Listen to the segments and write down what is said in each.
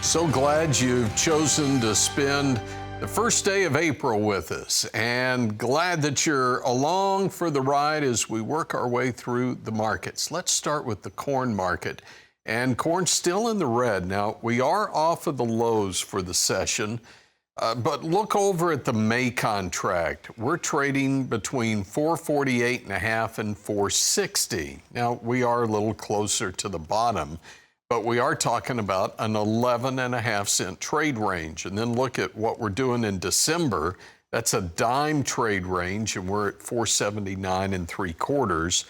So glad you've chosen to spend the first day of April with us, and glad that you're along for the ride as we work our way through the markets. Let's start with the corn market, and corn's still in the red. Now, we are off of the lows for the session, but look over at the May contract. We're trading between 448.5 and 460. Now, we are a little closer to the bottom, but we are talking about an 11.5-cent trade range. And then look at what we're doing in December. That's a dime trade range, and we're at 479 3/4,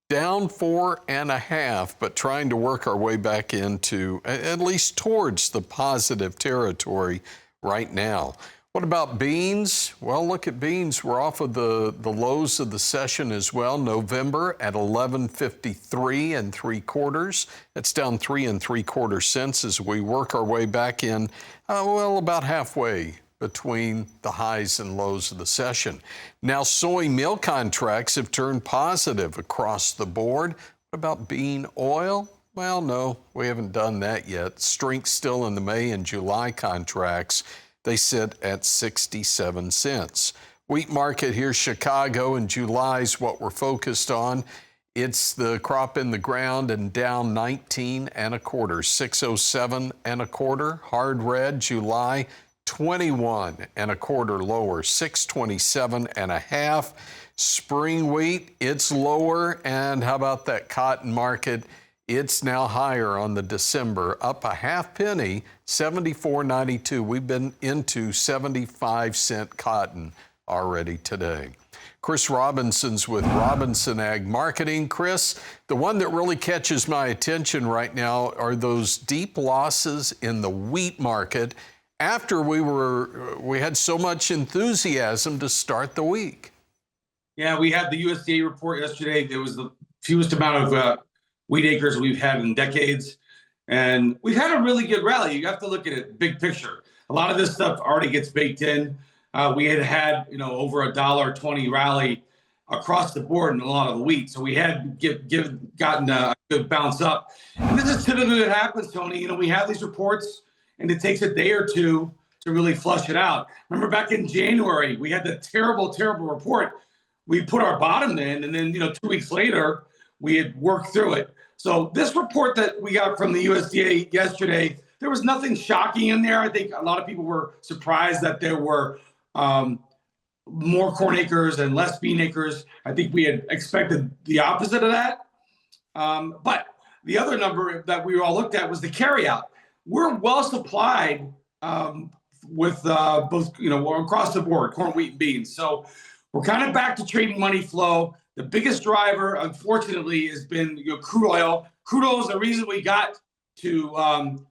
down 4.5, but trying to work our way back into at least towards the positive territory right now. What about beans? Well, look at beans. We're off of the lows of the session as well. November at 11.53 3/4. That's down 3 3/4 cents as we work our way back in, well, about halfway between the highs and lows of the session. Now, soy meal contracts have turned positive across the board. What about bean oil? Well, no, we haven't done that yet. Strength still in the May and July contracts. They sit at 67 cents. Wheat market here, Chicago in July is what we're focused on. It's the crop in the ground and down 19 1/4, 607 1/4. Hard red, July 21 1/4 lower, 627 1/2. Spring wheat, it's lower. And how about that cotton market? It's now higher on the December, up a half penny, 74.92. We've been into 75-cent cotton already today. Chris Robinson's with Robinson Ag Marketing. Chris, the one that really catches my attention right now are those deep losses in the wheat market after we had so much enthusiasm to start the week. Yeah, we had the USDA report yesterday. There was the fewest amount of wheat acres we've had in decades. And we've had a really good rally. You have to look at it big picture. A lot of this stuff already gets baked in. We had over $1.20 rally across the board in a lot of the wheat. So we had gotten a good bounce up. And this is typically what happens, Tony. We have these reports, and it takes a day or two to really flush it out. Remember back in January, we had the terrible, terrible report. We put our bottom in, and then 2 weeks later, we had worked through it. So this report that we got from the USDA yesterday, there was nothing shocking in there. I think a lot of people were surprised that there were more corn acres and less bean acres. I think we had expected the opposite of that. But the other number that we all looked at was the carryout. We're well supplied with both, across the board, corn, wheat, and beans. So we're kind of back to trading money flow. The biggest driver, unfortunately, has been crude oil. Crude oil is the reason we got to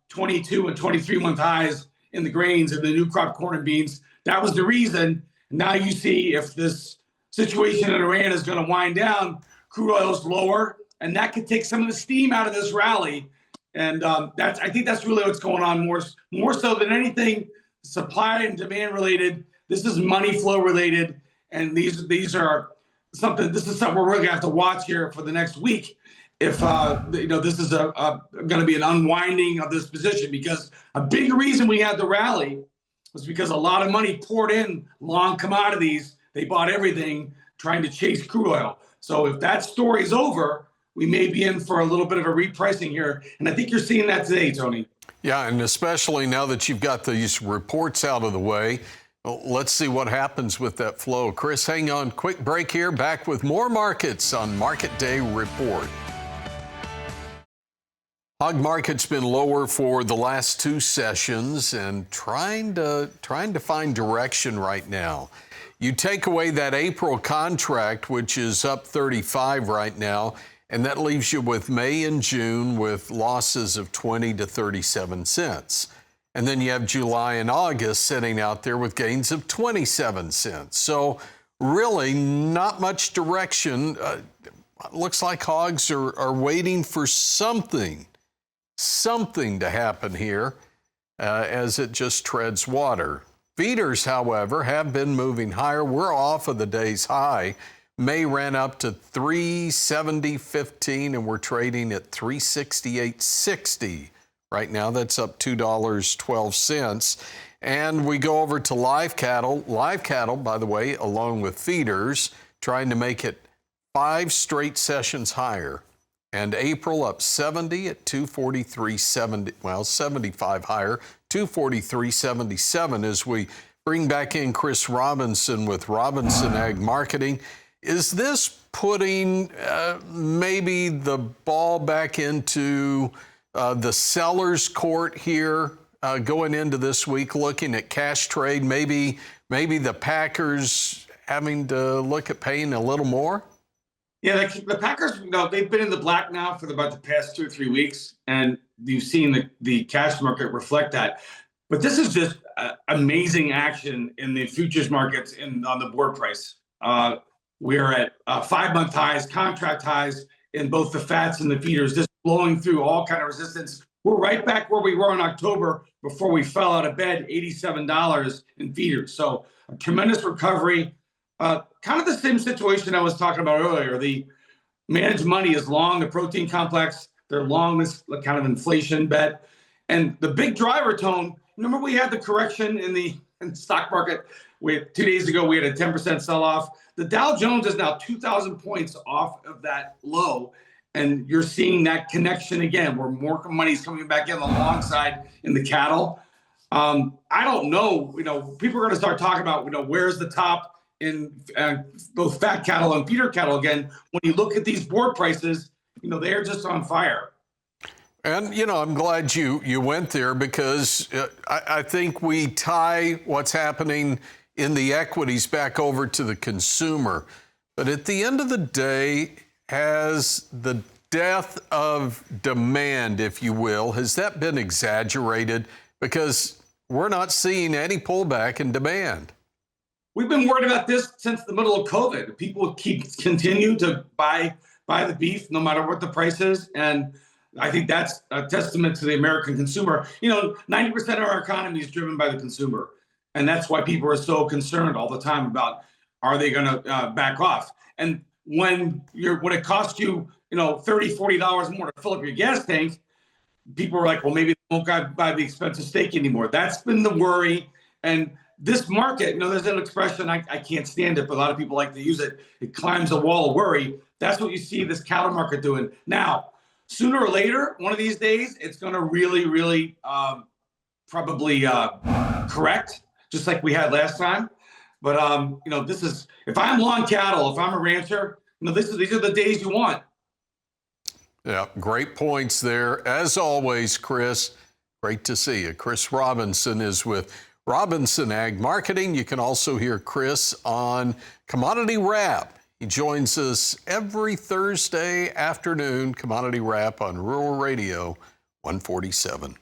22 and 23-month highs in the grains and the new crop corn and beans. That was the reason. Now you see if this situation in Iran is going to wind down, crude oil is lower, and that could take some of the steam out of this rally. And I think that's really what's going on more so than anything, supply and demand related. This is money flow related, and these are something. This is something we're really gonna have to watch here for the next week. If this is going to be an unwinding of this position, because a big reason we had the rally was because a lot of money poured in long commodities. They bought everything trying to chase crude oil. So if that story's over, we may be in for a little bit of a repricing here. And I think you're seeing that today, Tony. Yeah, and especially now that you've got these reports out of the way, well, let's see what happens with that flow. Chris, hang on. Quick break here. Back with more markets on Market Day Report. Hog market's been lower for the last two sessions and trying to find direction right now. You take away that April contract, which is up 35 right now, and that leaves you with May and June with losses of 20 to 37 cents. And then you have July and August sitting out there with gains of 27 cents. So really not much direction. Looks like hogs are waiting for something to happen here as it just treads water. Feeders, however, have been moving higher. We're off of the day's high. May ran up to 370.15, and we're trading at 368.60 Right now, that's up $2.12. And we go over to live cattle. Live cattle, by the way, along with feeders, trying to make it 5 straight sessions higher. And April up 70 at 243.70, well, 75 higher, 243.77 as we bring back in Chris Robinson with Robinson Ag Marketing. Is this putting maybe the ball back into the seller's court here going into this week, looking at cash trade, maybe the Packers having to look at paying a little more? Yeah, the Packers, they've been in the black now for about the past 2 or 3 weeks, and you've seen the cash market reflect that. But this is just amazing action in the futures markets on the board price. We're at 5-month highs, contract highs in both the fats and the feeders, just blowing through all kind of resistance. We're right back where we were in October before we fell out of bed, $87 in feeders. So a tremendous recovery. Kind of the same situation I was talking about earlier. The managed money is long the protein complex. They're long this kind of inflation bet. And the big driver, Tone, remember we had the correction in the stock market. 2 days ago, we had a 10% sell-off. The Dow Jones is now 2,000 points off of that low. And you're seeing that connection again, where more money is coming back in the long side in the cattle. I don't know, people are going to start talking about, where's the top in both fat cattle and feeder cattle again. When you look at these board prices, they're just on fire. And, I'm glad you went there, because I think we tie what's happening in the equities back over to the consumer. But at the end of the day, has the death of demand, if you will, has that been exaggerated? Because we're not seeing any pullback in demand. We've been worried about this since the middle of COVID. People continue to buy the beef no matter what the price is. And I think that's a testament to the American consumer. 90% of our economy is driven by the consumer. And that's why people are so concerned all the time about, are they going to back off? And when it costs you, $30, $40 more to fill up your gas tank, people are like, well, maybe they won't buy the expensive steak anymore. That's been the worry. And this market, there's an expression, I can't stand it, but a lot of people like to use it. It climbs a wall of worry. That's what you see this cattle market doing. Now, sooner or later, one of these days, it's going to really, really probably correct, just like we had last time. But, this is, if I'm long cattle, if I'm a rancher, these are the days you want. Yeah, great points there. As always, Chris, great to see you. Chris Robinson is with Robinson Ag Marketing. You can also hear Chris on Commodity Wrap. He joins us every Thursday afternoon, Commodity Wrap on Rural Radio 147.